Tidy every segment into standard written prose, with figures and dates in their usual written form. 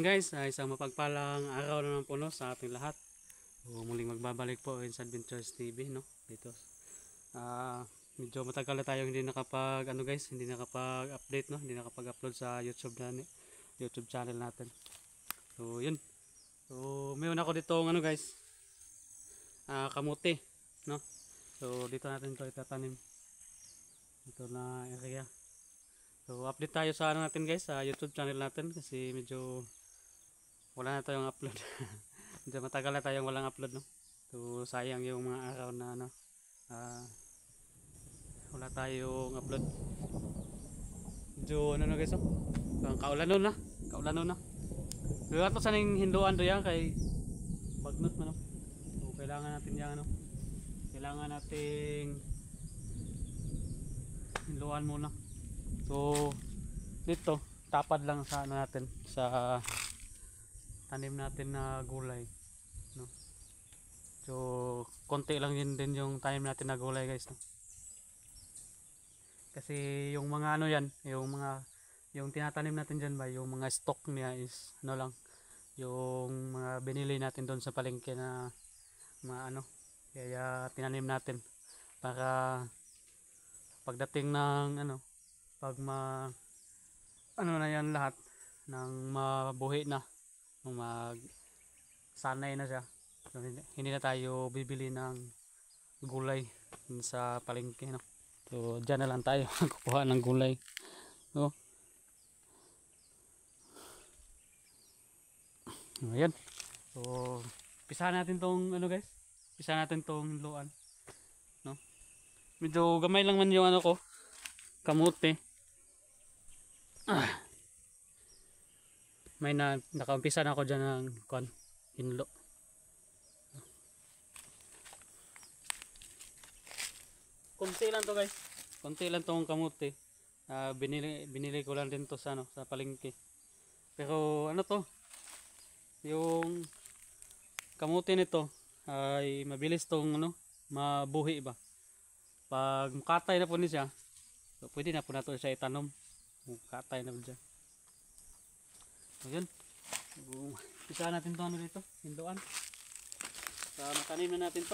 Yan guys, isang mapagpalang araw naman po no, sa ating lahat. So, muling magbabalik po sa Adventures TV no, dito. Medyo matagal na tayo hindi nakapag guys, hindi nakapag-update no, hindi nakapag-upload sa YouTube YouTube channel natin. So, yun. So, mayroon ako dito guys, kamuti no. So, dito natin 'to itatanim. Dito na area. So, update tayo sa natin guys, sa YouTube channel natin kasi medyo wala na tayong upload. Medyo matagal na tayong walang upload no. So, sayang yung mga araw na wala tayong upload. Medyo na guys kaulanon na. Kaulanon na. So, ato sa ning hinduan do yan kay bagnot man no. So, kailangan natin yan kailangan nating hinduan muna. So, dito tapad lang sa natin sa tanim natin na gulay no. So konti lang din yung tanim natin na gulay guys no? Kasi yung mga yan yung tinatanim natin dyan ba yung mga stock niya is lang yung mga binili natin doon sa palengke na mga kaya tinanim natin para pagdating ng pag na yan lahat ng mabuhi na mag sanay na siya. So, hindi na tayo bibili ng gulay sa palengke no. So diyan na lang tayo kukuha ng gulay no. Ayan. So pisahan natin tong guys. Pisahan natin tong luan no. Medyo gamay lang man yung ko kamote. May nakaumpisa na ako dyan ng hinlo. Konti lang to guys. Konti lang tong kamote. Binili ko lang din to sa sa palengke. Pero to? Yung kamote nito ay mabilis tong mabuhi ba. Pag mukatay na po niya, so pwede na po nato siya itanom. Mukatay na po dyan. So yun. Isa natin to dito, hinduan. Matanim na natin to.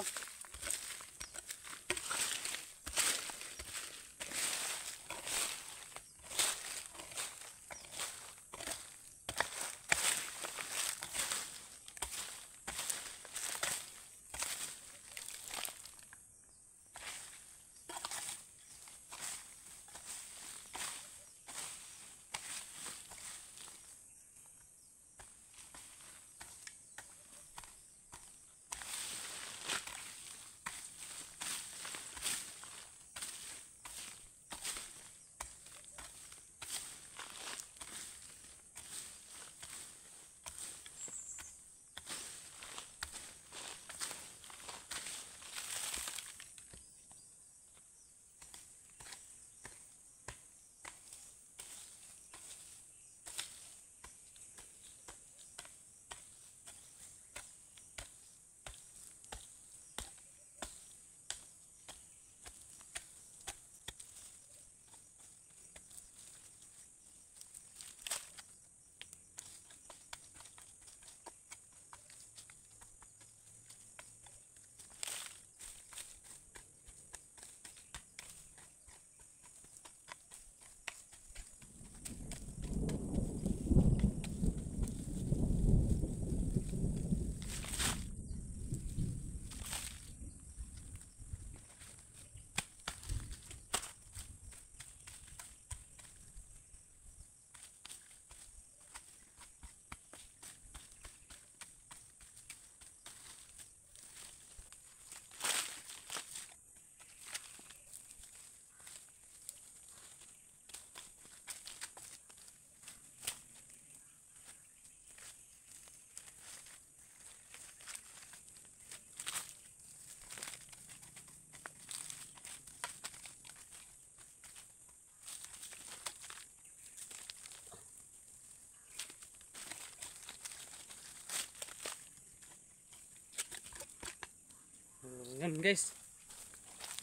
So, yan guys.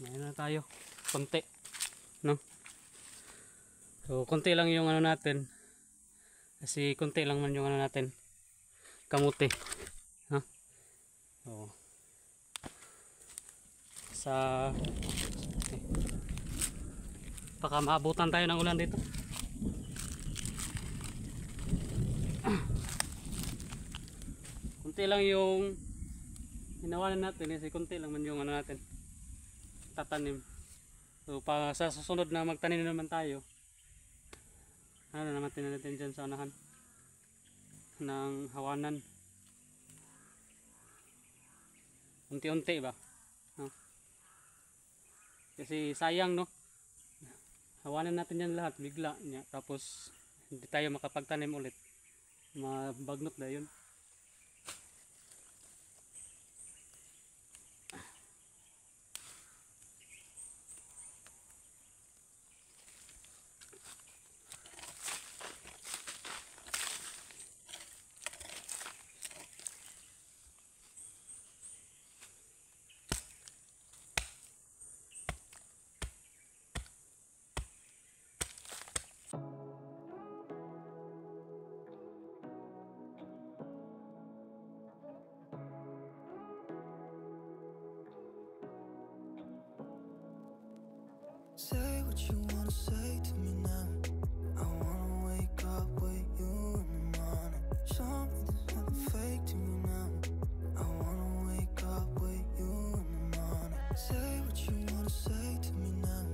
Mayroon na tayo. Konti. No? So, konti lang yung natin. Kasi konti lang man yung ano natin, kamuti. Ha? Oo. Sa okay. Baka maabutan tayo ng ulan dito. Kunti lang yung hinawanan natin kasi kunti lang man yung ano natin tatanim. So pa sa susunod na magtanim naman tayo, ano naman natin dyan sa unahan ng hawanan, unti-unti ba, no? Kasi sayang, no, hawanan natin yan lahat bigla niya, tapos hindi tayo makapagtanim ulit, mabagnot na yun. Say what you wanna say to me now. I wanna wake up with you in the morning. Show me there's nothing fake to me now. I wanna wake up with you in the morning. Say what you wanna say to me now.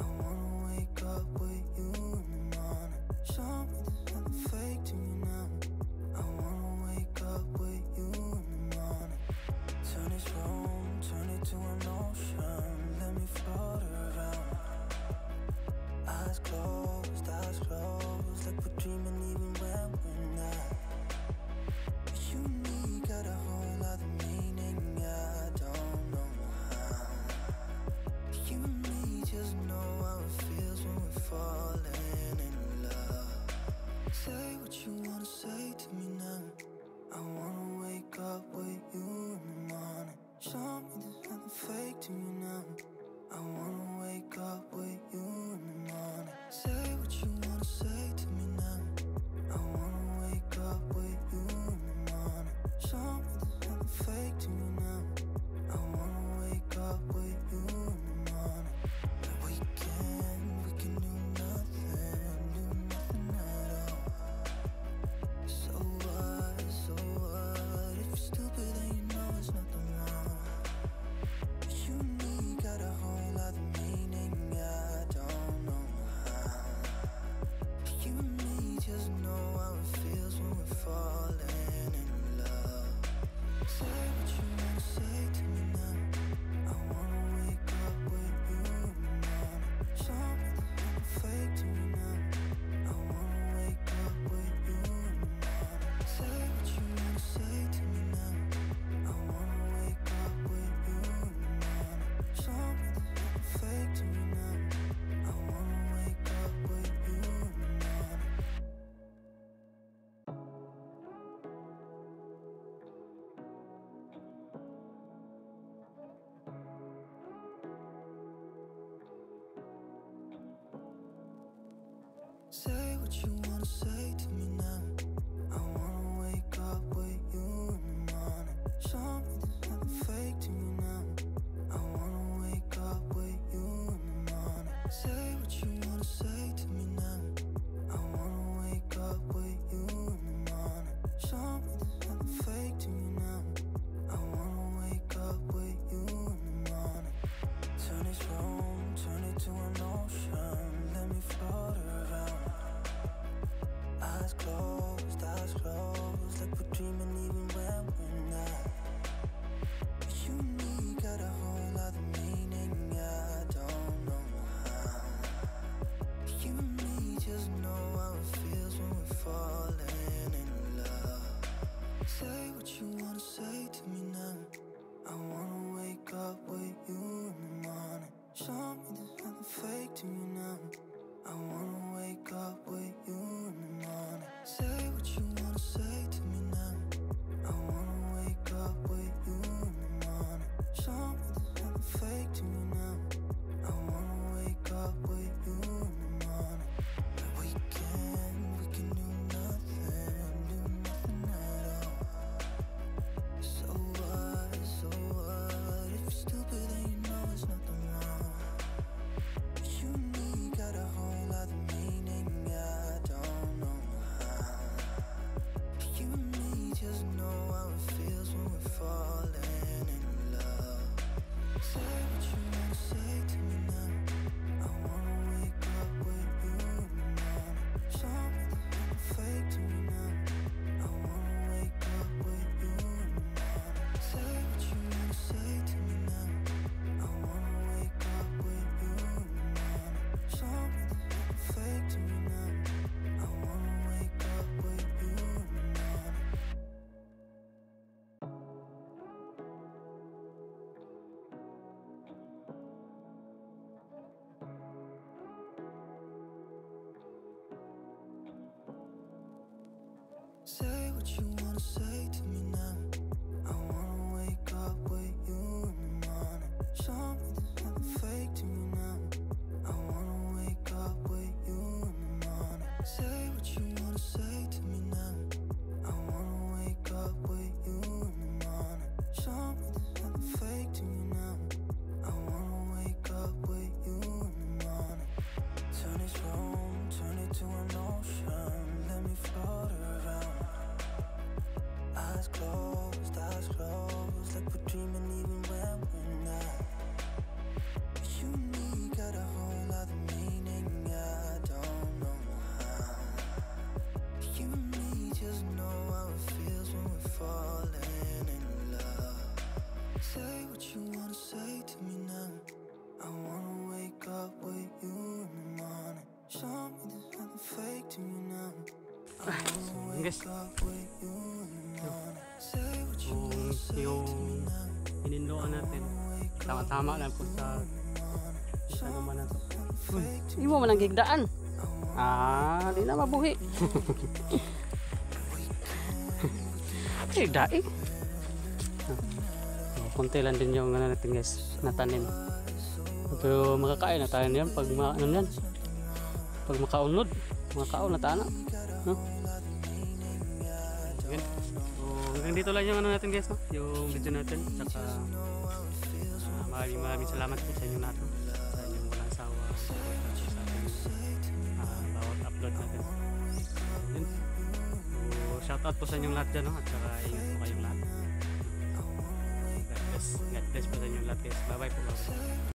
I wanna wake up with you in the morning. Show me there's nothing fake to me now. I wanna wake up with you in the morning. Turn this room, turn it to an ocean. Let me float around. Eyes closed, like we're dreaming even when we're not. You and me got a whole other meaning, I don't know how. You and me just know how it feels when we're falling in love. Say what you wanna say to me now. I wanna wake up with you in the morning. Show me there's nothing fake to me now. I wanna wake up with you in the morning. Say what you wanna say to me now. I wanna wake up with you in the morning. Show me there's nothing fake to me now. I wanna wake up with you in the morning. We can do nothing at all. So what, if you're stupid then you know it's nothing wrong. You and me got a whole other meaning, I don't know how. You and me just know how it feels when we're falling in love. Say what you wanna say to me now. I wanna wake up with you in the morning. Show me there's nothing fake to me now. I wanna wake up with you in the morning. Say what you wanna say to me now. I wanna wake up with you in the morning. Show me there's nothing fake to me now. I wanna wake up with you in the morning. Say what you wanna say to me now. I wanna wake up with you in the morning. Show me there's nothing fake to me now. I wanna wake up with you in the morning. Say what you wanna say to me now. I wanna wake up with you in the morning. Show me there's nothing fake to me now. I wanna wake up with you in the morning. Turn this room, turn it to an ocean. Let me float around. Eyes closed, like we're dreaming even when we're not. You and me got a whole other meaning, I don't know how. You and me just know how it feels when we're falling in love. Say what you wanna say to me now. I wanna wake up with you in the morning. Show me there's nothing fake to me now. I wanna wake up with you in the morning. Say what you wanna say to me now. what you wanna say to me now. I wanna wake up with you in the morning. Show me there's nothing fake to me now. I wanna wake up with you in the morning. Say what you wanna say to me now. I wanna wake up with you in the morning. Show me there's nothing fake to me now. I wanna wake up with you in the morning. Turn this room, turn it to an ocean. Let me float around. Eyes closed, like we're dreaming even when we're not. You and me got a whole other meaning, I don't know how. You and me just know how it feels when we're falling in love. Say what you wanna say to me now. I wanna wake up with you in the morning. Show me there's nothing fake to me now. I wanna guys, wake up with you in the morning. Say what you wanna say to yung me now. inindoan natin tama-tama lang po sa ano man na to. Hindi mo man ang gigdaan. Di na mabuhi. Dai. Konti lang din yung ano natin guys, natanim. Pero makakain na tayo niyan pag ano yan. Pag makaunod, makakaon na tayo. No? Sige. So, hanggang dito lang yung ano natin guys, no? Yung video natin. Saka maraming salamat po sa inyo lahat. Sa inyong walang sawa sa ating bawat upload natin. Yun. So, shoutout po sa inyong lahat dyan, no? At saka ingat po kayong lahat. God bless po sa inyong lahat guys. Bye bye po.